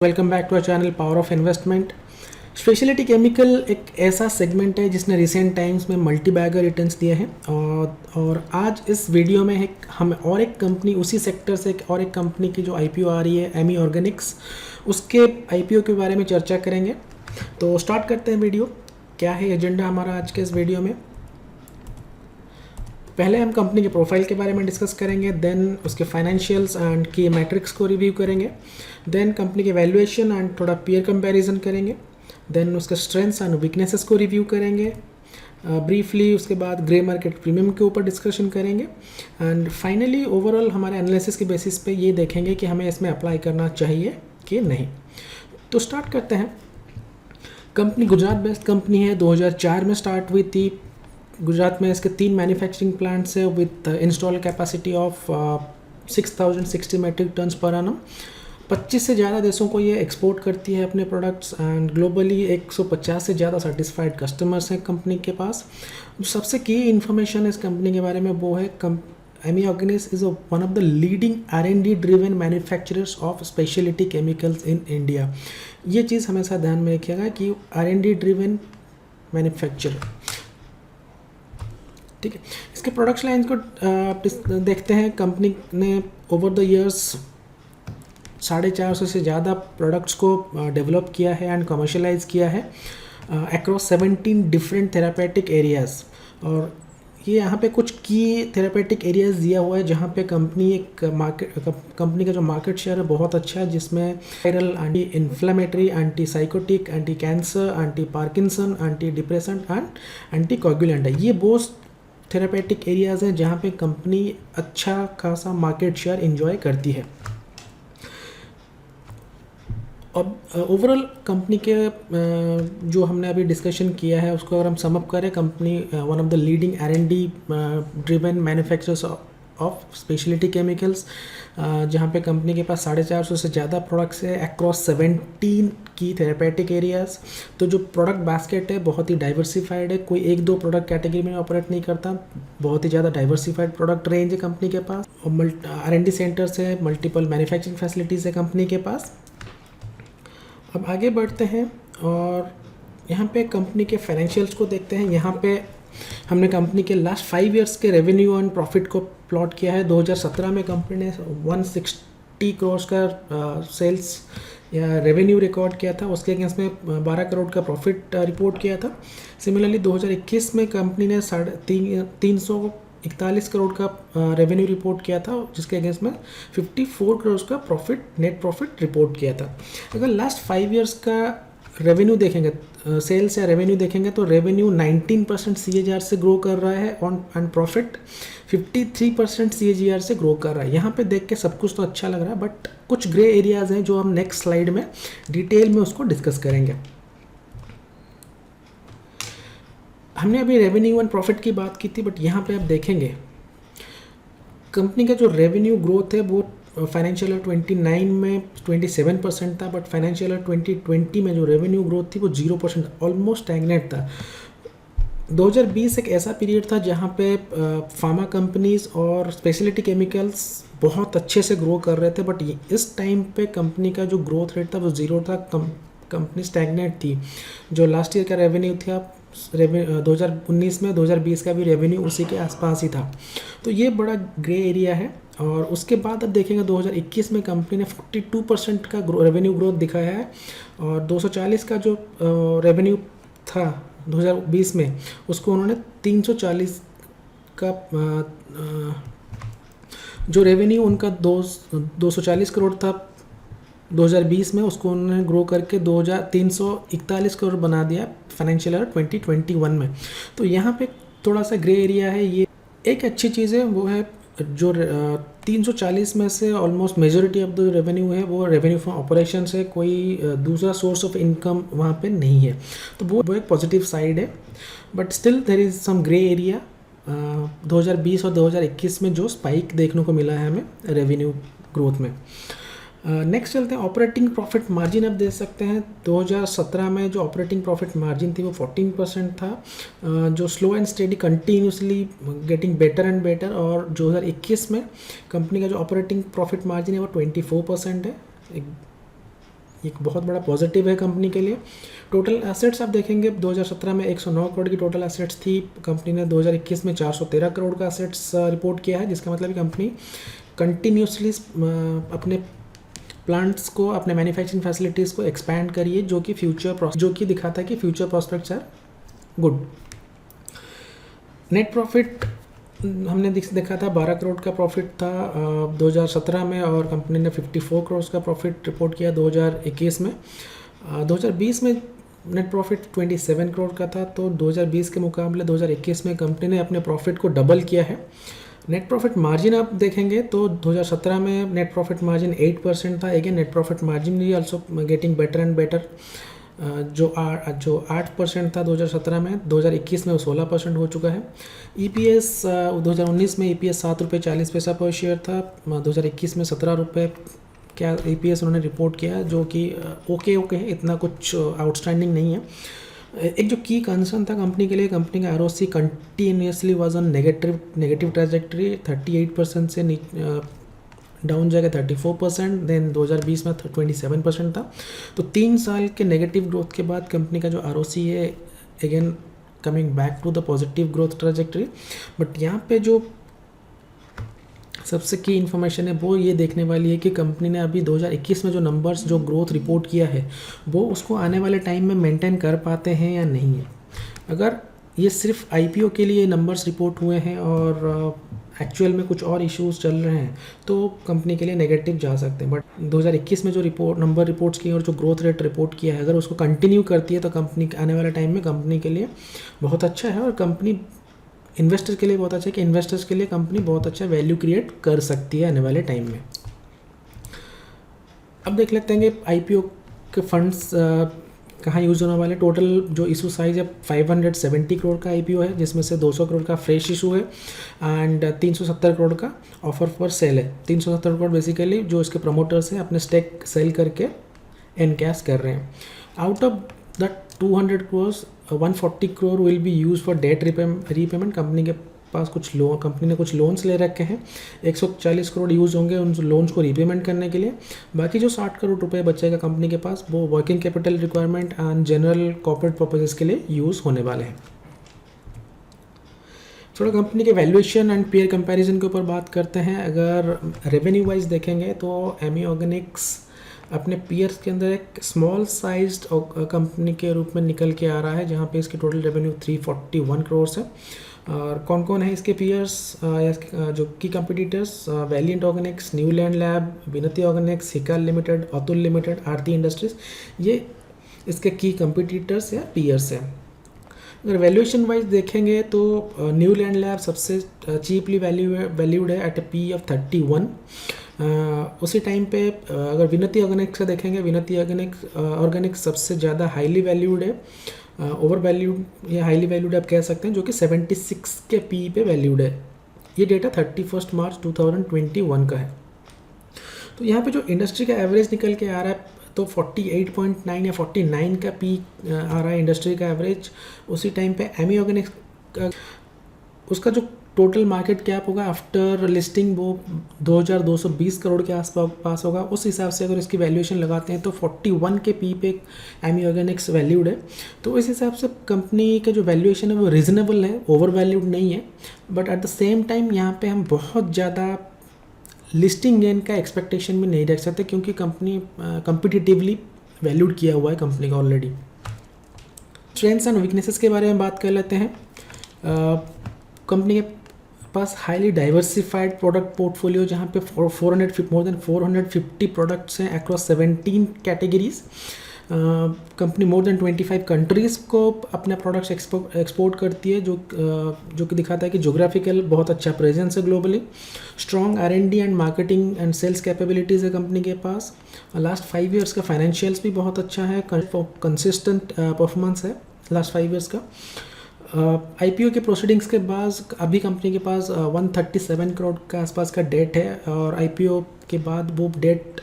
Welcome back to our channel power of investment. Speciality chemical एक ऐसा segment है जिसने रिसेंट टाइम्स में मल्टी बैगर रिटर्न्स दिए हैं और आज इस वीडियो में हम और एक कंपनी उसी सेक्टर से और एक कंपनी की जो आईपीओ आ रही है एमी ऑर्गेनिक्स, उसके आईपीओ के बारे में चर्चा करेंगे। तो स्टार्ट करते हैं वीडियो। क्या है एजेंडा हमारा आज के इस वीडियो में? पहले हम कंपनी के प्रोफाइल के बारे में डिस्कस करेंगे, देन उसके फाइनेंशियल्स एंड की मैट्रिक्स को रिव्यू करेंगे, देन कंपनी के वैल्यूएशन एंड थोड़ा पीयर कंपैरिजन करेंगे, देन उसके स्ट्रेंथ्स एंड वीकनेसेस को रिव्यू करेंगे ब्रीफली। उसके बाद ग्रे मार्केट प्रीमियम के ऊपर डिस्कशन करेंगे एंड फाइनली ओवरऑल हमारे एनालिसिस के बेसिस पे ये देखेंगे कि हमें इसमें अप्लाई करना चाहिए कि नहीं। तो स्टार्ट करते हैं। कंपनी गुजरात बेस्ड कंपनी है, 2004 में स्टार्ट हुई थी। गुजरात में इसके 3 मैन्युफैक्चरिंग प्लांट्स है with install capacity of 6060 metric tons per annum. 25 से ज़्यादा देशों को ये एक्सपोर्ट करती है अपने प्रोडक्ट्स एंड ग्लोबली 150 से ज़्यादा सर्टिस्फाइड कस्टमर्स हैं कंपनी के पास। सबसे की इन्फॉर्मेशन इस कंपनी के बारे में वो है Ami organics is one of the leading R&D driven manufacturers of speciality chemicals in India. ये चीज़ हमेशा ध्यान में रखिएगा कि R&D ड्रिवन मैन्युफैक्चरर, ठीक है। इसके प्रोडक्ट लाइन को देखते हैं। कंपनी ने ओवर द इयर्स 450 से ज़्यादा प्रोडक्ट्स को डेवलप किया है एंड कमर्शलाइज किया है अक्रॉस 17 डिफरेंट थेरापेटिक एरियाज़। और ये यहाँ पे कुछ की थेरापेटिक एरियाज़ दिया हुआ है जहाँ पे कंपनी का जो मार्केट शेयर है बहुत अच्छा है, जिसमें viral, anti inflammatory, anti psychotic, anti cancer, anti Parkinson, anti depressant and anti coagulant है। ये बहुत थेरापेटिक एरियाज़ हैं जहाँ पे कंपनी अच्छा खासा मार्केट शेयर इंजॉय करती है। अब ओवरऑल कंपनी के जो हमने अभी डिस्कशन किया है उसको अगर हम समअप करें, company one of the leading R&D driven manufacturers of speciality chemicals, जहाँ पे कंपनी के पास 450 से ज़्यादा प्रोडक्ट्स है अक्रॉस 17 की थेरेपेटिक एरियाज़। तो जो प्रोडक्ट बास्केट है बहुत ही डाइवर्सिफाइड है, कोई एक दो प्रोडक्ट कैटेगरी में ऑपरेट नहीं करता, बहुत ही ज़्यादा डाइवर्सिफाइड प्रोडक्ट रेंज है कंपनी के पास। और R&D सेंटर्स है, मल्टीपल मैन्युफैक्चरिंग फैसिलिटीज़ है कंपनी के पास। अब आगे बढ़ते हैं और यहाँ पे कंपनी के फाइनेंशियल्स को देखते हैं। यहाँ पे हमने कंपनी के लास्ट 5 इयर्स के रेवेन्यू एंड प्रॉफिट को प्लॉट किया है। 2017 में कंपनी ने 160 करोड़ का सेल्स या रेवेन्यू रिकॉर्ड किया था, उसके अगेंस्ट में 12 करोड़ का प्रॉफिट रिपोर्ट किया था। सिमिलरली 2021 में कंपनी ने 341 करोड़ का रेवेन्यू रिपोर्ट किया था, जिसके अगेंस्ट में 54 करोड़ का नेट प्रॉफिट रिपोर्ट किया था। अगर लास्ट 5 इयर्स का रेवेन्यू देखेंगे, सेल्स या रेवेन्यू देखेंगे, तो रेवेन्यू 19% CAGR से ग्रो कर रहा है एंड प्रॉफिट 53% CAGR से ग्रो कर रहा है। यहाँ पे देख के सब कुछ तो अच्छा लग रहा है, बट कुछ ग्रे एरियाज़ हैं जो हम नेक्स्ट स्लाइड में डिटेल में उसको डिस्कस करेंगे। हमने अभी रेवेन्यू एंड प्रॉफिट की बात की थी, बट यहाँ पे आप देखेंगे कंपनी का जो रेवेन्यू ग्रोथ है वो फाइनेंशियल ईयर 29 में 27% था, बट फाइनेंशियल ईयर 2020 में जो रेवेन्यू ग्रोथ थी वो 0%, ऑलमोस्ट स्टैग्नेंट था। 2020 एक ऐसा पीरियड था जहाँ पे फार्मा कंपनीज और स्पेशलिटी केमिकल्स बहुत अच्छे से ग्रो कर रहे थे, बट इस टाइम पे कंपनी का जो ग्रोथ रेट था वो 0 था, कंपनी स्टैग्नेंट थी। जो लास्ट ईयर का रेवेन्यू था 2019 में, 2020 का भी रेवेन्यू उसी के आसपास ही था। तो ये बड़ा ग्रे एरिया है। और उसके बाद अब देखेंगे 2021 में कंपनी ने 42% का रेवेन्यू ग्रोथ दिखाया है और 240 का जो रेवेन्यू था 2020 में, उसको उन्होंने 340 का जो रेवेन्यू उनका 240 करोड़ था 2020 में, उसको उन्होंने ग्रो करके 341 करोड़ बना दिया फाइनेंशियल ईयर 2021 में। तो यहाँ पे थोड़ा सा ग्रे एरिया है। ये एक अच्छी चीज़ है, वो है जो 340 में से almost majority of the revenue है वो रेवेन्यू फ्रॉम ऑपरेशन से, कोई दूसरा सोर्स ऑफ इनकम वहाँ पे नहीं है। तो वो एक पॉजिटिव साइड है, but still there is some grey area 2020 और 2021 में जो स्पाइक देखने को मिला है हमें रेवेन्यू ग्रोथ में। नेक्स्ट चलते हैं ऑपरेटिंग प्रॉफिट मार्जिन। अब देख सकते हैं 2017 में जो ऑपरेटिंग प्रॉफिट मार्जिन थी वो 14% था, जो slow and steady continuously getting better and better. और 2021 में कंपनी का जो ऑपरेटिंग प्रॉफिट मार्जिन है वो 24% है, एक बहुत बड़ा पॉजिटिव है कंपनी के लिए। टोटल एसेट्स आप देखेंगे 2017 में 109 करोड़ की टोटल एसेट्स थी, कंपनी ने 2021 में 413 करोड़ का एसेट्स रिपोर्ट किया है, जिसका मतलब कंपनी कंटिन्यूसली अपने प्लांट्स को, अपने मैन्युफैक्चरिंग फैसिलिटीज़ को एक्सपैंड करिए, जो कि दिखाता है कि future prospects are good. Net profit हमने देखा था 12 करोड़ का प्रॉफिट था 2017 में, और कंपनी ने 54 करोड़ का प्रॉफिट रिपोर्ट किया 2021 में। 2020 में नेट प्रॉफिट 27 करोड़ का था, तो 2020 के मुकाबले 2021 में कंपनी ने अपने प्रॉफिट को डबल किया है। नेट प्रॉफिट मार्जिन आप देखेंगे तो 2017 में नेट प्रॉफिट मार्जिन 8% था। अगेन नेट प्रॉफिट मार्जिन भी also getting better and better, जो 8% था 2017 में, 2021 में वो 16% हो चुका है। EPS 2019 में EPS 7.40 रुपये पर शेयर था, 2021 में 17 रुपये क्या EPS उन्होंने रिपोर्ट किया, जो कि ओके है, इतना कुछ आउटस्टैंडिंग नहीं है। एक जो की कंसर्न था कंपनी के लिए, कंपनी का ROC continuously was on negative trajectory, 38% से डाउन जाएगा 34%, देन 2020 में 27% था। तो 3 साल के नेगेटिव ग्रोथ के बाद कंपनी का जो ROC है again coming back to the positive growth trajectory. But यहाँ पे जो सबसे की इन्फॉर्मेशन है वो ये देखने वाली है कि कंपनी ने अभी 2021 में जो नंबर्स, जो ग्रोथ रिपोर्ट किया है, वो उसको आने वाले टाइम में मेंटेन कर पाते हैं या नहीं है। अगर ये सिर्फ IPO के लिए नंबर्स रिपोर्ट हुए हैं और एक्चुअल में कुछ और इश्यूज चल रहे हैं, तो कंपनी के लिए नेगेटिव जा सकते हैं। बट 2021 में जो नंबर रिपोर्ट्स की और जो ग्रोथ रेट रिपोर्ट किया है, अगर उसको कंटिन्यू करती है तो कंपनी आने वाले टाइम में कंपनी के लिए बहुत अच्छा है, और कंपनी इन्वेस्टर्स के लिए बहुत अच्छा है कि इन्वेस्टर्स के लिए कंपनी बहुत अच्छा वैल्यू क्रिएट कर सकती है आने वाले टाइम में। अब देख लेते हैं कि IPO के फंड्स कहाँ यूज़ होने वाले। टोटल जो इशू साइज है 570 करोड़ का IPO है, जिसमें से 200 करोड़ का फ्रेश इशू है एंड 370 करोड़ का ऑफर फॉर सेल है। 370 करोड़ बेसिकली जो इसके प्रमोटर्स हैं अपने स्टेक सेल करके एनकैश कर रहे हैं। Out of the 200 crore 140 crore will be use for debt repayment. Company के पास कंपनी ने कुछ लोन्स ले रखे हैं, 140 करोड़ यूज़ होंगे उन लोन्स को रीपेमेंट करने के लिए। बाकी जो 60 करोड़ रुपए बचेगा कंपनी के पास, वो working capital requirement and general corporate purposes के लिए यूज़ होने वाले हैं। थोड़ा कंपनी के वैल्यूएशन एंड पीयर कंपैरिजन के ऊपर बात करते हैं। अगर रेवेन्यू वाइज देखेंगे तो एमी ऑर्गेनिक्स अपने पीयर्स के अंदर एक स्मॉल साइज्ड कंपनी के रूप में निकल के आ रहा है, जहाँ पे इसकी टोटल रेवेन्यू 341 करोड़ है। और कौन कौन है इसके पीयर्स जो की competitors, valiant organics, Neuland lab, Vinati organics, Hikal limited, Atul limited, Aarti industries, ये इसके की कंपटीटर्स या पीयर्स हैं। अगर वैल्यूएशन वाइज देखेंगे तो न्यूलैंड लैब सबसे चीपली वैल्यूड है एट ए P of 31। उसी टाइम पे अगर विनती ऑर्गेनिक्स का देखेंगे, विनती ऑर्गेनिक्स सबसे ज़्यादा हाईली वैल्यूड है, ओवर वैल्यूड या हाईली वैल्यूड आप कह सकते हैं, जो कि 76 के P पे वैल्यूड है। ये डेटा 31 मार्च 2021 का है। तो यहाँ पे जो इंडस्ट्री का एवरेज निकल के आ रहा है तो 48.9 या 49 का P आ रहा है इंडस्ट्री का एवरेज। उसी टाइम पे एमी ऑर्गेनिक्स का उसका जो टोटल मार्केट कैप होगा आफ्टर लिस्टिंग वो 2220 करोड़ के आसपास होगा। उस हिसाब से अगर इसकी वैल्यूएशन लगाते हैं तो 41 के P पे एमी ऑर्गेनिक्स वैल्यूड है। तो इस हिसाब से कंपनी का जो वैल्यूएशन है वो रीजनेबल है, ओवर वैल्यूड नहीं है। But at the same time यहाँ पे हम बहुत ज़्यादा लिस्टिंग गेन का एक्सपेक्टेशन भी नहीं रख सकते, क्योंकि कंपनी कम्पिटिटिवली वैल्यूड किया हुआ है कंपनी का ऑलरेडी। स्ट्रेंथ्स एंड वीकनेसेस के बारे में बात कर लेते हैं। कंपनी के पास हाईली डाइवर्सिफाइड प्रोडक्ट पोर्टफोलियो, जहाँ पे मोर देन 450 प्रोडक्ट्स हैं across 17 categories. Company more than 25 countries को अपने प्रोडक्ट्स एक्सपोर्ट करती है, जो कि दिखाता है कि जोग्राफिकल बहुत अच्छा प्रेजेंस है globally. Strong R&D and marketing and sales capabilities है कंपनी के पास। लास्ट 5 ईयर्स का फाइनेंशियल्स भी बहुत अच्छा है, कंसिस्टेंट परफॉर्मेंस है लास्ट 5 ईयर्स का। IPO के प्रोसीडिंग्स के बाद अभी कंपनी के पास 137 करोड़ के आसपास का डेट है, और IPO के बाद वो डेट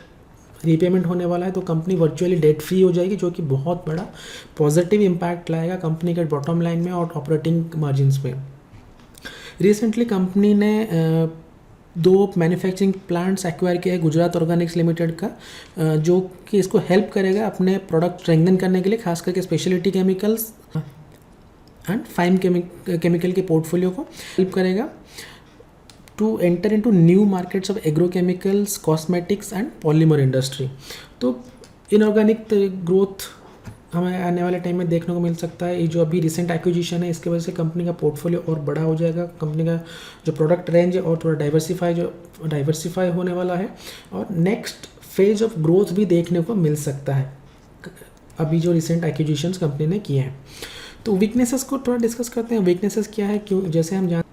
रीपेमेंट होने वाला है, तो कंपनी वर्चुअली डेट फ्री हो जाएगी, जो कि बहुत बड़ा पॉजिटिव इम्पैक्ट लाएगा कंपनी के बॉटम लाइन में और ऑपरेटिंग मार्जिन्स में। रिसेंटली कंपनी ने 2 मैन्युफैक्चरिंग प्लांट्स एक्वायर किया है गुजरात ऑर्गेनिक्स लिमिटेड का, जो कि इसको हेल्प करेगा अपने प्रोडक्ट स्ट्रेंथन करने के लिए, खास करके speciality chemicals and fine chemical के पोर्टफोलियो को हेल्प करेगा to enter into new markets of agrochemicals, cosmetics and polymer industry. तो इनऑर्गेनिक ग्रोथ हमें आने वाले टाइम में देखने को मिल सकता है। ये जो अभी रिसेंट एक्विजिशन है इसके वजह से कंपनी का पोर्टफोलियो और बड़ा हो जाएगा, कंपनी का जो प्रोडक्ट रेंज है और थोड़ा डाइवर्सिफाई होने वाला है, और नेक्स्ट फेज ऑफ ग्रोथ भी देखने को मिल सकता है अभी जो रिसेंट एक्विजिशंस कंपनी ने किए हैं। तो वीकनेसेस को थोड़ा डिस्कस करते हैं। वीकनेसेस क्या है, क्यों, जैसे हम जानते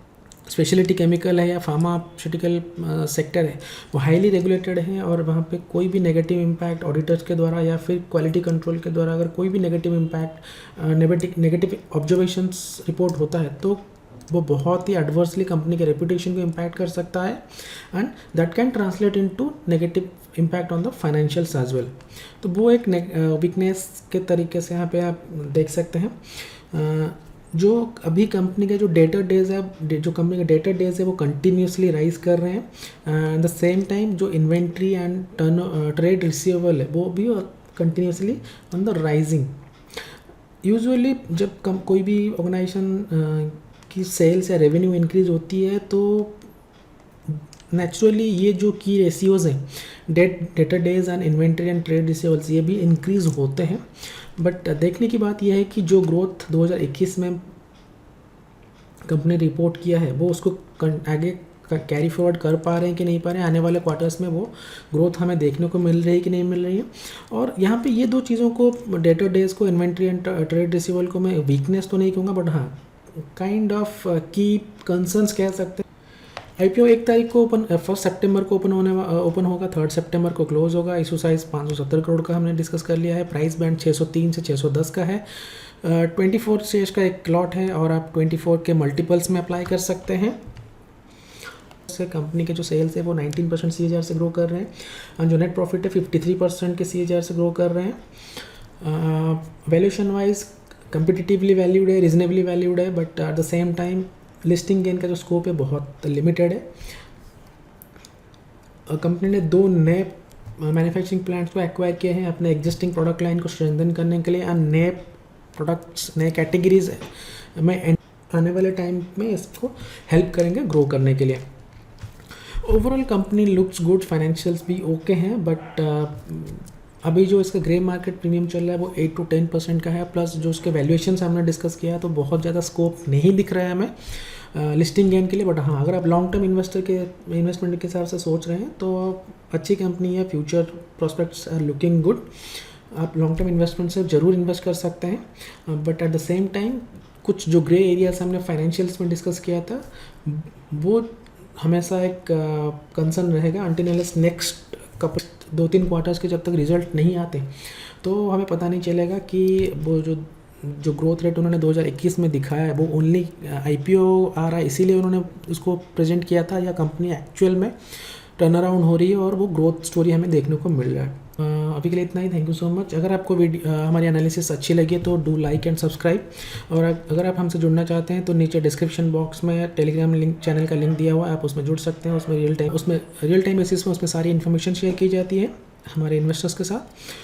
स्पेशलिटी केमिकल है या फार्मास्यूटिकल सेक्टर है, वो हाईली रेगुलेटेड है और वहाँ पे कोई भी नेगेटिव इम्पैक्ट ऑडिटर्स के द्वारा या फिर क्वालिटी कंट्रोल के द्वारा अगर कोई भी negative impact negative observations report होता है तो वो बहुत ही एडवर्सली कंपनी के रेपुटेशन को इम्पैक्ट कर सकता है, and that can translate into negative impact on the financials as well. तो वो एक वीकनेस के तरीके से यहाँ पे आप देख सकते हैं। जो अभी कंपनी के जो डेटर डेज है, जो कंपनी के डेटर डेज है वो कंटिन्यूसली राइज कर रहे हैं, एट द सेम टाइम जो इन्वेंट्री एंड ट्रेड रिसीवेबल है वो भी continuously on the rising. Usually जब कोई भी ऑर्गेनाइजेशन की सेल्स या रेवेन्यू इंक्रीज होती है तो नेचुरली ये जो की रेशियोज़ हैं, debtor days and inventory and trade receivables, ये भी इंक्रीज़ होते हैं। बट देखने की बात यह है कि जो ग्रोथ 2021 में कंपनी रिपोर्ट किया है वो उसको आगे कैरी फॉरवर्ड कर पा रहे हैं कि नहीं पा रहे हैं, आने वाले क्वार्टर्स में वो ग्रोथ हमें देखने को मिल रही है कि नहीं मिल रही है। और यहाँ पे ये 2 चीज़ों को, डेटर डेज को, इन्वेंट्री एंड ट्रेड रिसीवेबल को मैं वीकनेस तो नहीं कहूँगा, बट हाँ काइंड ऑफ की कंसर्न्स कह सकते हैं। IPO 1 तारीख को 1 सितंबर को ओपन होगा, 3 सितंबर को क्लोज होगा। इशू साइज़ 570 करोड़ का हमने डिस्कस कर लिया है। प्राइस बैंड 603 से 610 का है। 24 शेयर्स का एक लॉट है और आप 24 के मल्टीपल्स में अप्लाई कर सकते हैं। से कंपनी के जो सेल्स है वो 19% CAGR से ग्रो कर रहे हैं, और जो नेट प्रॉफिट है 53% के CAGR से ग्रो कर रहे हैं। वैल्यूएशन वाइज कंपिटिटिवली वैल्यूड है, रीजनेबली वैल्यूड है, but at the same time listing gain का जो स्कोप है बहुत लिमिटेड है। कंपनी ने 2 नए मैन्युफैक्चरिंग प्लांट्स को एक्वायर किए हैं अपने एग्जिस्टिंग प्रोडक्ट लाइन को स्ट्रेंथन करने के लिए, और नए प्रोडक्ट्स, नए कैटेगरीज में आने वाले टाइम में इसको हेल्प करेंगे ग्रो करने के लिए। Overall company looks good, financials भी ओके हैं, बट अभी जो इसका ग्रे मार्केट प्रीमियम चल रहा है वो 8 to 10% का है, प्लस जो उसके वैल्यूएशन हमने डिस्कस किया तो बहुत ज़्यादा स्कोप नहीं दिख रहा है हमें लिस्टिंग गेन के लिए। बट हाँ, अगर आप लॉन्ग टर्म इन्वेस्टमेंट के हिसाब से सोच रहे हैं तो अच्छी कंपनी है, future prospects are looking good, आप लॉन्ग टर्म इन्वेस्टमेंट से ज़रूर इन्वेस्ट कर सकते हैं। But at the same time कुछ जो ग्रे एरियाज हमने फाइनेंशियल्स में डिस्कस किया था वो हमेशा एक कंसर्न रहेगा अंटिल अनलेस नेक्स्ट 2-3 क्वार्टर्स के जब तक रिजल्ट नहीं आते तो हमें पता नहीं चलेगा कि वो जो ग्रोथ रेट उन्होंने 2021 में दिखाया है वो ओनली IPO आ रहा है इसीलिए उन्होंने उसको प्रेजेंट किया था, या कंपनी एक्चुअल में टर्न अराउंड हो रही है और वो ग्रोथ स्टोरी हमें देखने को मिल रहा है। अभी के लिए इतना ही। Thank you so much. अगर आपको हमारी एनालिसिस अच्छी लगी तो डू लाइक एंड सब्सक्राइब, और अगर आप हमसे जुड़ना चाहते हैं तो नीचे डिस्क्रिप्शन बॉक्स में टेलीग्राम लिंक, चैनल का लिंक दिया हुआ है, आप उसमें जुड़ सकते हैं। उसमें रियल टाइम बेसिस में उसमें सारी इन्फॉर्मेशन शेयर की जाती है हमारे इन्वेस्टर्स के साथ।